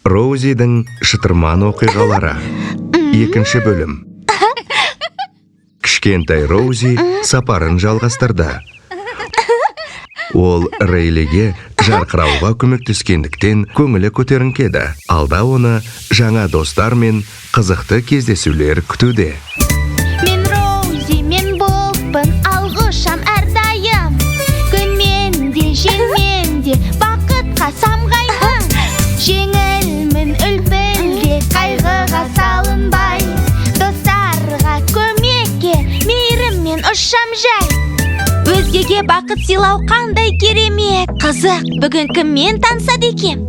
Роузидің шытырман оқиғалары. Екінші бөлім. Кішкентай Роузи сапарын жалғастырды. Ол Рейлиге жарқырауға көмектескендіктен көңілі көтеріңкеді. Алда оны жаңа достар мен қызықты кездесулер күтуде. Мен Роузи, мен болпын, алғышам әрдайым. Күнмен де, желмен де, бақытқа самғаймын. Жеңілмін үлпілде, қайғыға салынбай. Достарға көмекке, мейіріммен ұшам жай. Өзгеге бақыт сыйлау қандай керемет. Қызық, бүгін кіммен танысады екен?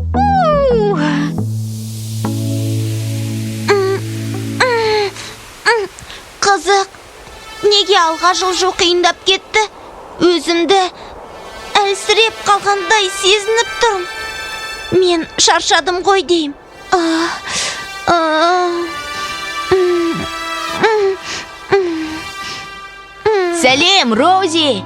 Қызық, неге алға жылжу қиындап кетті? Өзімді әлсіреп қалғандай сезініп тұрмын. Мен шаршадым ғой деймін. Сәлем, Роузи.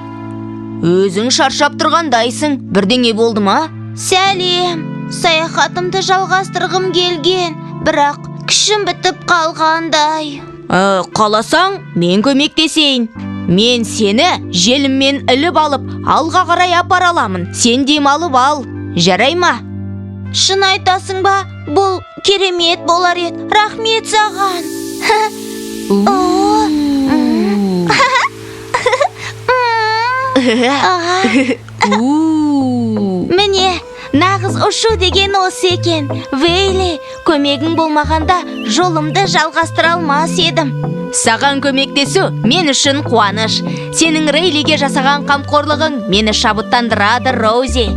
Өзің шаршап тұрғандайсың. Бірдеңе болды ма? Сәлем. Саяхатымды жалғастырғым келген, бірақ күшім бітіп қалғандай. Қаласаң, мен көмектесейін. Мен сені желіммен іліп алып, алға қарай апара аламын. Сен демалып ал. Жарай ма? Шын айтасың ба? Бұл керемет болар еді. Рахмет саған. Міне, нағыз ұшу деген осы екен. Вейли, көмегің болмағанда жолымды жалғастыра алмас едім. Саған көмектесу мен үшін қуаныш. Сенің Рейлиге жасаған қамқорлығың мені шабыттандырады, Роузи.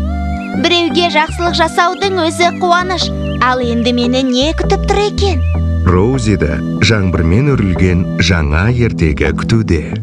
Біреуге жақсылық жасаудың өзі қуаныш. Ал енді мені не күтіп тұр екен? Роузиді жаңбырмен өрілген жаңа ертегі күтуде.